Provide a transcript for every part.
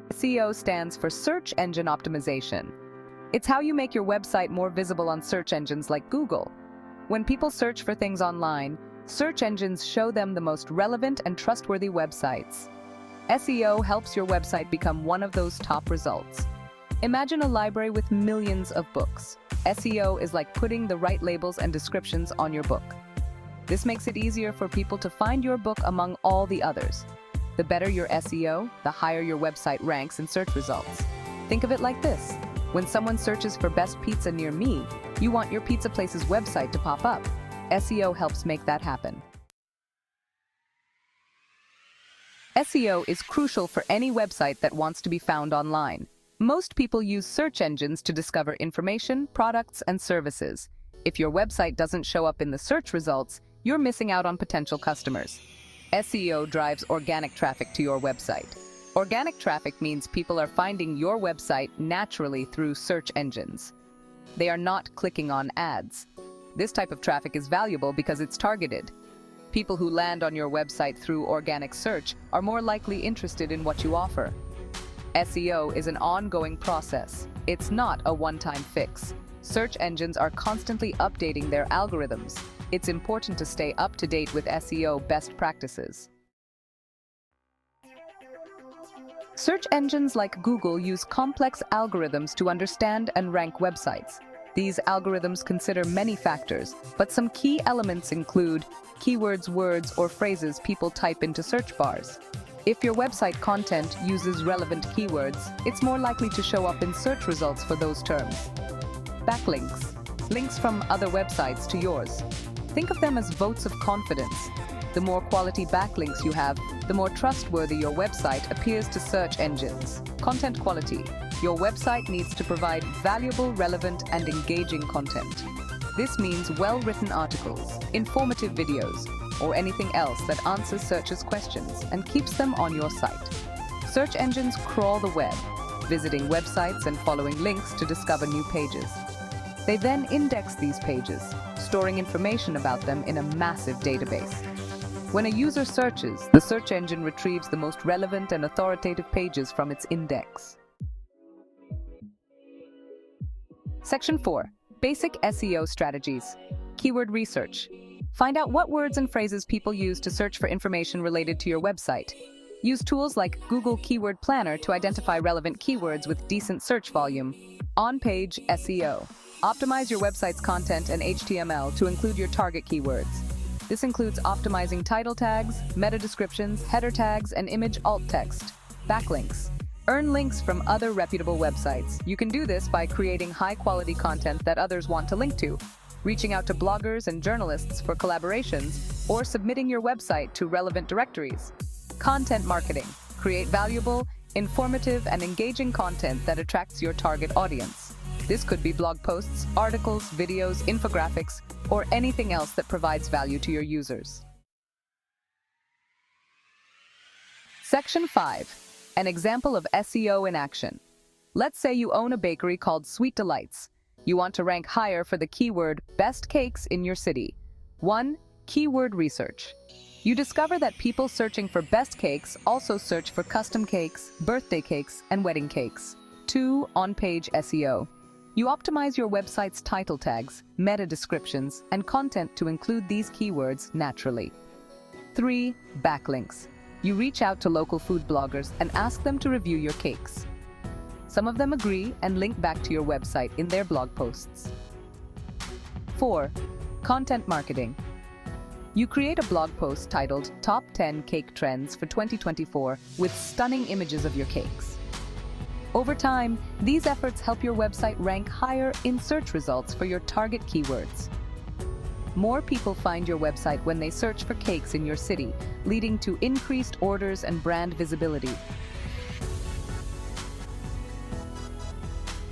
SEO stands for Search Engine Optimization. It's how you make your website more visible on search engines like Google. When people search for things online, search engines show them the most relevant and trustworthy websites. SEO helps your website become one of those top results. Imagine a library with millions of books. SEO is like putting the right labels and descriptions on your book. This makes it easier for people to find your book among all the others. The better your SEO, the higher your website ranks in search results. Think of it like this. When someone searches for best pizza near me, you want your pizza place's website to pop up. SEO helps make that happen. SEO is crucial for any website that wants to be found online. Most people use search engines to discover information, products, and services. If your website doesn't show up in the search results, you're missing out on potential customers. SEO drives organic traffic to your website. Organic traffic means people are finding your website naturally through search engines. They are not clicking on ads. This type of traffic is valuable because it's targeted. People who land on your website through organic search are more likely interested in what you offer. SEO is an ongoing process. It's not a one-time fix. Search engines are constantly updating their algorithms. It's important to stay up to date with SEO best practices. Search engines like Google use complex algorithms to understand and rank websites. These algorithms consider many factors, but some key elements include keywords, words, or phrases people type into search bars. If your website content uses relevant keywords, it's more likely to show up in search results for those terms. Backlinks, links from other websites to yours. Think of them as votes of confidence. The more quality backlinks you have, the more trustworthy your website appears to search engines. Content quality. Your website needs to provide valuable, relevant, and engaging content. This means well-written articles, informative videos, or anything else that answers searchers' questions and keeps them on your site. Search engines crawl the web, visiting websites and following links to discover new pages. They then index these pages, storing information about them in a massive database. When a user searches, the search engine retrieves the most relevant and authoritative pages from its index. Section 4. Basic SEO Strategies. Keyword research. Find out what words and phrases people use to search for information related to your website. Use tools like Google Keyword Planner to identify relevant keywords with decent search volume. On-page SEO. Optimize your website's content and HTML to include your target keywords. This includes optimizing title tags, meta descriptions, header tags, and image alt text. Backlinks. Earn links from other reputable websites. You can do this by creating high-quality content that others want to link to, reaching out to bloggers and journalists for collaborations, or submitting your website to relevant directories. Content marketing. Create valuable, informative, and engaging content that attracts your target audience. This could be blog posts, articles, videos, infographics, or anything else that provides value to your users. Section 5. An example of SEO in action. Let's say you own a bakery called Sweet Delights. You want to rank higher for the keyword best cakes in your city. 1. Keyword research. You discover that people searching for best cakes also search for custom cakes, birthday cakes, and wedding cakes. 2. On-page SEO. You optimize your website's title tags, meta descriptions, and content to include these keywords naturally. 3. Backlinks. You reach out to local food bloggers and ask them to review your cakes. Some of them agree and link back to your website in their blog posts. 4. Content marketing. You create a blog post titled Top 10 Cake Trends for 2024 with stunning images of your cakes. Over time, these efforts help your website rank higher in search results for your target keywords. More people find your website when they search for cakes in your city, leading to increased orders and brand visibility.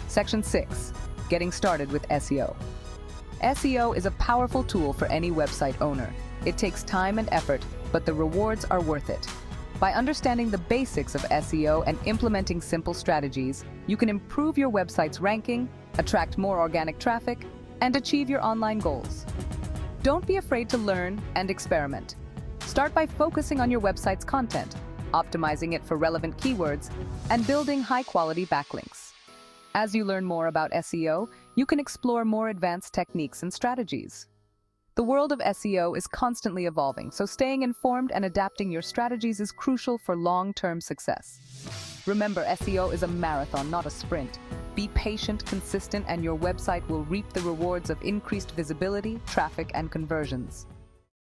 Section 6. Getting started with SEO. SEO is a powerful tool for any website owner. It takes time and effort, but the rewards are worth it. By understanding the basics of SEO and implementing simple strategies, you can improve your website's ranking, attract more organic traffic, and achieve your online goals. Don't be afraid to learn and experiment. Start by focusing on your website's content, optimizing it for relevant keywords, and building high-quality backlinks. As you learn more about SEO, you can explore more advanced techniques and strategies. The world of SEO is constantly evolving, so staying informed and adapting your strategies is crucial for long-term success. Remember, SEO is a marathon, not a sprint. Be patient, consistent, and your website will reap the rewards of increased visibility, traffic, and conversions.